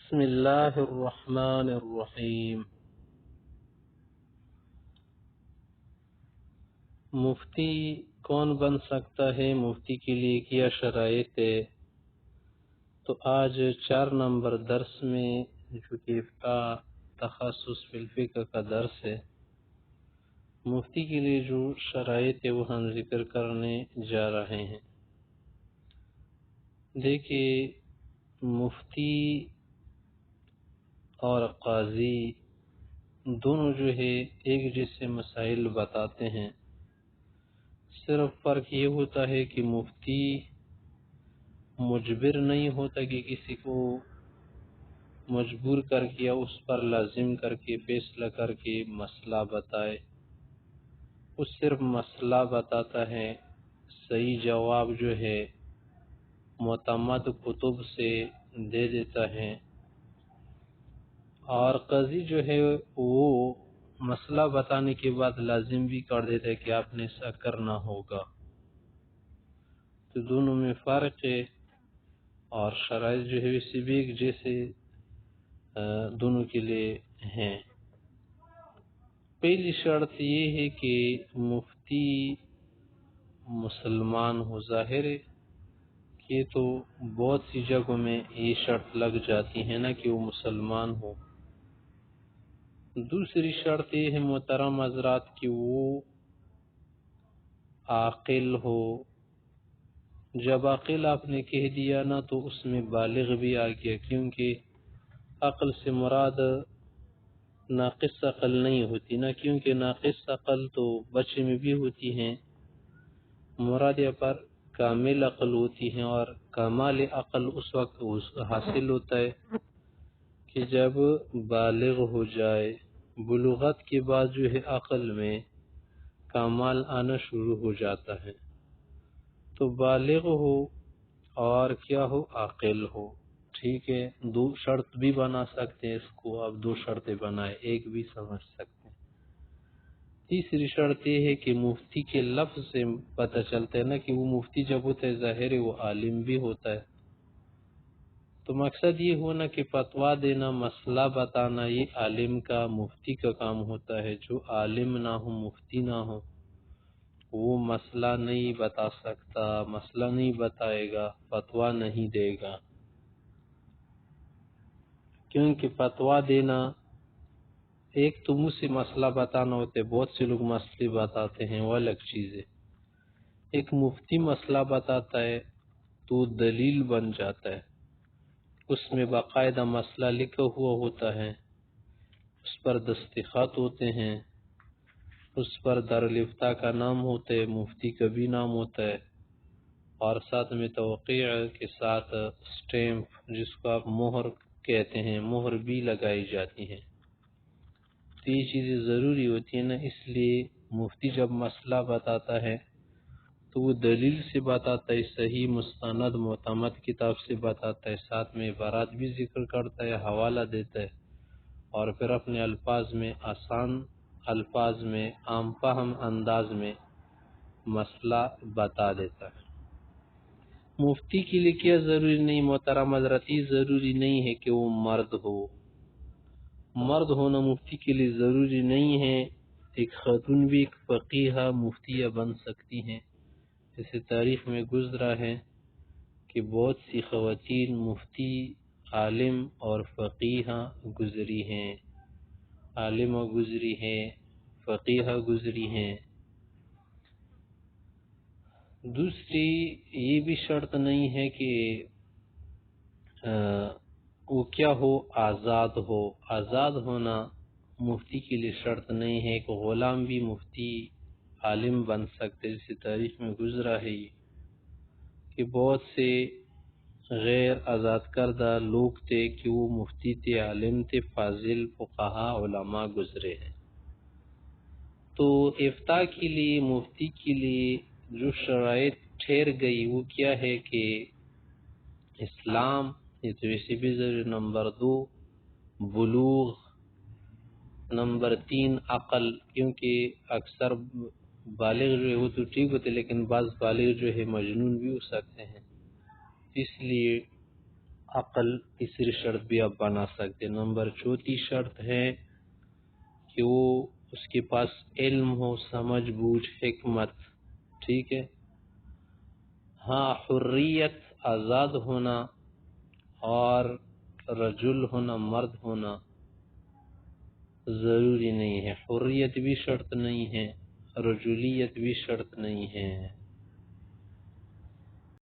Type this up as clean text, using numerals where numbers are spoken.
بسم اللہ الرحمن الرحیم۔ مفتی کون بن سکتا ہے؟ مفتی کے لیے کیا شرائط ہے؟ تو آج 4 نمبر درس میں جو کہ افتاء تخصص فی الفقہ کا درس ہے، مفتی کے لیے جو شرائط ہے وہ ہم ذکر کرنے جا رہے ہیں۔ دیکھیے، مفتی اور قاضی دونوں جو ہے ایک جیسے مسائل بتاتے ہیں، صرف فرق یہ ہوتا ہے کہ مفتی مجبر نہیں ہوتا کہ کسی کو مجبور کر کے یا اس پر لازم کر کے فیصلہ کر کے مسئلہ بتائے، وہ صرف مسئلہ بتاتا ہے، صحیح جواب جو ہے معتمد کتب سے دے دیتا ہے۔ اور قاضی جو ہے وہ مسئلہ بتانے کے بعد لازم بھی کر دیتا ہے کہ آپ نے ایسا کرنا ہوگا۔ تو دونوں میں فرق ہے، اور شرائط جو ہے اسی بھی ایک جیسے دونوں کے لیے ہیں۔ پہلی شرط یہ ہے کہ مفتی مسلمان ہو۔ ظاہر ہے کہ تو بہت سی جگہوں میں یہ شرط لگ جاتی ہے نا کہ وہ مسلمان ہو۔ دوسری شرط یہ ہے محترم حضرات کہ وہ عاقل ہو۔ جب عاقل آپ نے کہہ دیا نا تو اس میں بالغ بھی آ گیا، کیونکہ عقل سے مراد ناقص عقل نہیں ہوتی نا، کیونکہ ناقص عقل تو بچے میں بھی ہوتی ہیں، مراد یہ پر کامل عقل ہوتی ہیں، اور کمال عقل اس وقت حاصل ہوتا ہے کہ جب بالغ ہو جائے۔ بلوغت کے بعد جو ہے عقل میں کمال آنا شروع ہو جاتا ہے، تو بالغ ہو اور کیا ہو، عاقل ہو۔ ٹھیک ہے، 2 شرط بھی بنا سکتے ہیں اس کو، اب 2 شرطیں بنائے، ایک بھی سمجھ سکتے ہیں۔ تیسری شرط یہ ہے کہ مفتی کے لفظ سے پتہ چلتا ہے نا کہ وہ مفتی جب ہوتا ہے ظاہر ہے وہ عالم بھی ہوتا ہے۔ تو مقصد یہ ہونا کہ فتویٰ دینا، مسئلہ بتانا، یہ عالم کا، مفتی کا کام ہوتا ہے۔ جو عالم نہ ہو، مفتی نہ ہو، وہ مسئلہ نہیں بتا سکتا، مسئلہ نہیں بتائے گا، فتویٰ نہیں دے گا۔ کیونکہ فتویٰ دینا ایک تو منہ سے مسئلہ بتانا ہوتا ہے، بہت سے لوگ مسئلے بتاتے ہیں، وہ الگ چیز ہے۔ ایک مفتی مسئلہ بتاتا ہے تو دلیل بن جاتا ہے، اس میں باقاعدہ مسئلہ لکھا ہوا ہوتا ہے، اس پر دستخط ہوتے ہیں، اس پر دارالفتاء کا نام ہوتا ہے، مفتی کا بھی نام ہوتا ہے، اور ساتھ میں توقیع کے ساتھ سٹیمپ جس کو آپ مہر کہتے ہیں، مہر بھی لگائی جاتی ہے۔ تو یہ چیزیں ضروری ہوتی ہیں نا، اس لیے مفتی جب مسئلہ بتاتا ہے تو وہ دلیل سے بتاتا ہے، صحیح مستند معتمد کتاب سے بتاتا ہے، ساتھ میں عبارات بھی ذکر کرتا ہے، حوالہ دیتا ہے، اور پھر اپنے الفاظ میں، آسان الفاظ میں، عام فہم انداز میں مسئلہ بتا دیتا ہے۔ مفتی کے لیے کیا ضروری نہیں محترم حضرات؟ یہ ضروری نہیں ہے کہ وہ مرد ہو، مرد ہونا مفتی کے لیے ضروری نہیں ہے۔ ایک خاتون بھی ایک فقیہ مفتیہ بن سکتی ہیں، جیسے تاریخ میں گزرا ہے کہ بہت سی خواتین مفتی، عالم اور فقیہ گزری ہیں، عالمہ گزری ہیں، فقیہ گزری ہیں۔ دوسری یہ بھی شرط نہیں ہے کہ وہ کیا ہو، آزاد ہو۔ آزاد ہونا مفتی کے لیے شرط نہیں ہے کہ غلام بھی مفتی عالم بن سکتے، جیسے تاریخ میں گزرا ہے کہ بہت سے غیر آزاد کردہ لوگ تھے کہ وہ مفتی تھے، عالم تھے، فاضل فقہا علماء گزرے ہیں۔ تو افتاء کے لیے مفتی کے لیے جو شرائط ٹھہر گئی وہ کیا ہے کہ اسلام، یہ تو اسی بھی ضروری، نمبر 2 بلوغ، نمبر 3 عقل، کیونکہ اکثر بالغ جو ہے وہ تو ٹھیک ہوتے لیکن بعض بالغ جو ہے مجنون بھی ہو سکتے ہیں، اس لیے عقل تیسری شرط بھی آپ بنا سکتے. نمبر چوتھی شرط ہے کہ وہ اس کے پاس علم ہو، سمجھ بوجھ، حکمت. ٹھیک ہے. ہاں حریت آزاد ہونا اور رجل ہونا مرد ہونا ضروری نہیں ہے. حریت بھی شرط نہیں ہے، رجولیت بھی شرط نہیں ہے.